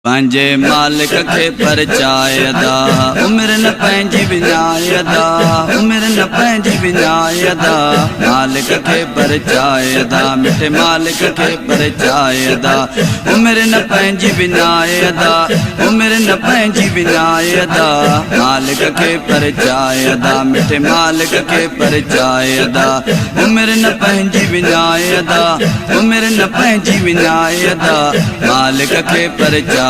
पंहिंजे मालिक खे परचायदा उमिरि न पंहिंजी विञायदा उमिरि न पंहिंजी विञायदा मालिक खे परचायदा मिठे मालिक खे परचायदा उमिरि न पंहिंजी विञायदा उमिरि न पंहिंजी विञायदा मालिक खे परचायदा मिठे मालिक खे परचायदा उमिरि न पंहिंजी विञायदा उमिरि न पंहिंजी विञायदा मालिक खे परचायदा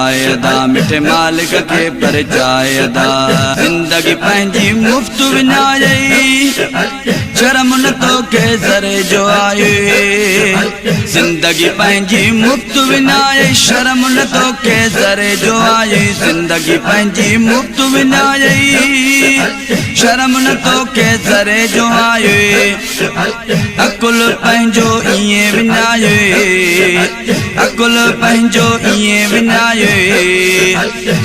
मिठे मालिक के परचायदा जिंदगी पंहिंजी मुफ्त विञाई शर्म न तो के ज़रे जो आए जिंदगी पंहिंजी मुफ्त विञाई शर्म न तो के ज़रे जो आए जिंदगी पंहिंजी मुफ्त विञाई शर्म न तो के ज़रे जो आए अकुल पंहिंजो ईअं विञाए अकुल पंहिंजो ईअं विञाए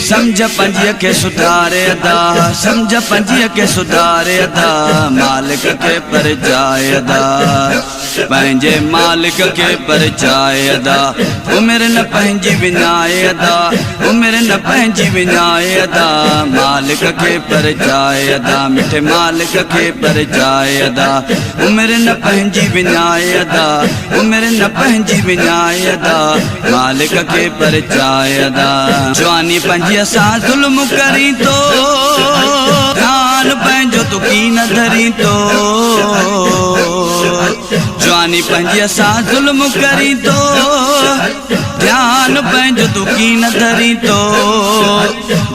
समझ पंजीअ के सुधारे अदा समझ पंजीअ के सुधारे अदा मालिक के परचायदा पंहिंजे मालिक के परचायदा उमिरि न पंहिंजी विञायदा उमिरि न पंहिंजी विञायदा मालिक के परचायदा मिठे मालिक के परचायदा उमिरि न पंहिंजी विञायदा उमिरि न पंहिंजी विञायदा मालिक के परचायदा जवानी पंजीअ सां ज़ुल्म करी तो ध्यान पंहिंजो तू कीन धरी तो जवानी पंजीअ सां ज़ुल्म करी तो ध्यान पंहिंजो तू कीन धरी तो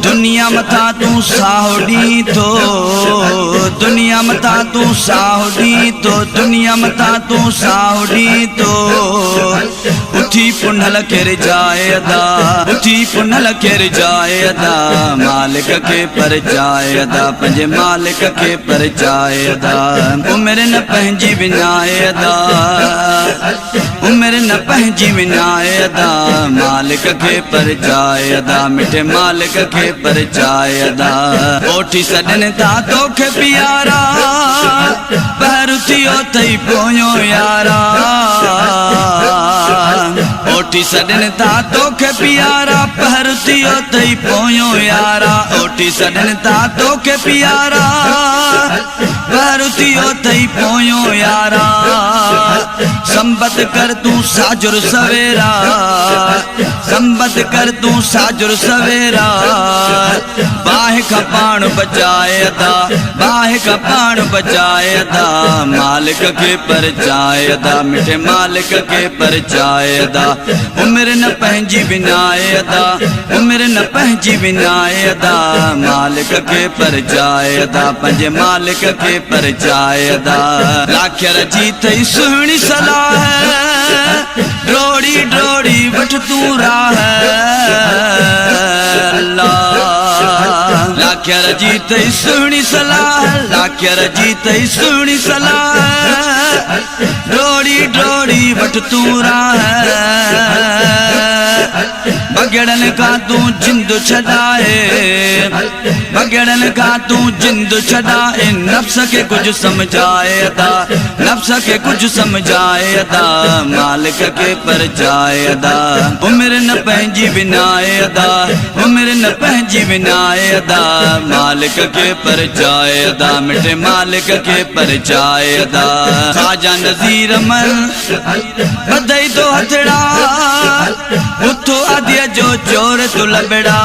दुनिया मथा तू साहो ॾी तो दुनिया मथा तू साहो ॾी तो दुनिया मथा तू साहो ॾी तो उठी पुनल के रिजायदा उठी पुनल के रिजायदा मालिक के परचायदा पंहिंजे मालिक के परचायदा उमिरि न पंहिंजी विञायदा उमिरि न पंहिंजी विञायदा मालिक के परचायदा मिठे मालिक के परचायदा ओठी सॾनि था तोखे प्यारा पहिर थियो थई पोयो यारा ओठी सॾनि था तोखे प्यारा पहिर थियो थई पोयो यारा ओठी सॾनि था तोखे प्यारा पहिर थियो थई पोयो यारा संबत कर तू साजुर सवेरा संबत कर तू साजुर सवेरा बाहि खां पाण बचायदा बाहि खां पाण बचायदा मालिक के परचायदा मिठे मालिक के परचायदा उमिरि न पंहिंजी विञायदा उमिरि न पंहिंजी विञायदा मालिक के परचायदा पंहिंजे मालिक के परचायदा लाखियर जी थई सुहिणी सलाह ड्रोड़ी ड्रोड़ी वठ तू राह लाखियर जी थई सुहिणी सलाह लाखियर जी थई सुहिणी सलाह ड्रोड़ी ड्रोड़ी वठ तू राह बगड़न का तू जिंद छड़ाए बगड़न का तू जिंद छड़ाए नफ्स के कुछ समझाएदा नफ्स के कुछ समझाएदा मालिक के परचायदा उमिरि न पंहिंजी विञायदा उमिरि न पंहिंजी विञायदा मालिक के परचायदा मिठे मालिक के परचायदा ख़्वाजा नज़ीर मन बधई तो हथड़ा उथो आदिया जो चोर तू लबड़ा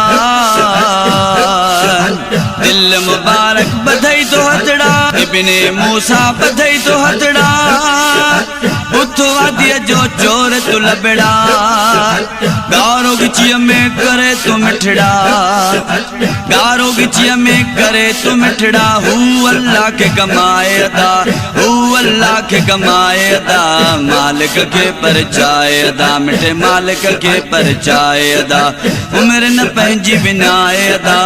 दिल मुबारक बधई तो हथड़ा इब्ने मूसा बधई तो हथड़ा उथो आदिया जो चोर तू लबड़ा गारो गिचिया में करे तू मिठड़ा गारो गिचिया में करे तू मिठड़ा हू अल्लाह के कमाएदा हू अल्लाह के कमाएदा मालिक के परचायदा मिठे मालिक के परचायदा उमिरि न पंहिंजी विञायदा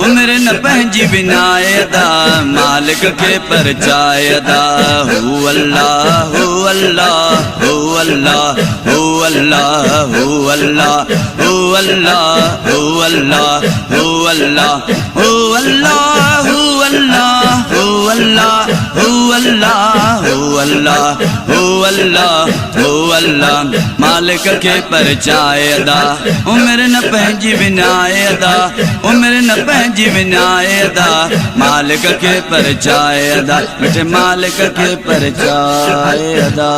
उमिरि न पंहिंजी विञायदा मालिक के परचायदा हू अल्लाह हू अल्लाह हू अल्लाह हू अल्लाह हू अल्लाह हू अल्लाह हू अल्लाह हू अल्लाह हू अल्लाह हू अल्लाह हो अल्लाह हो अल्लाह हो अल्लाह हो अल्लाह हो अल्लाह मालिक खे परचाए अदा उमिरि न पंहिंजी विञाए अदा उमिरि न पंहिंजी विञाए अदा मालिक खे परचाए अदा मिठे मालिक खे परचाए अदा।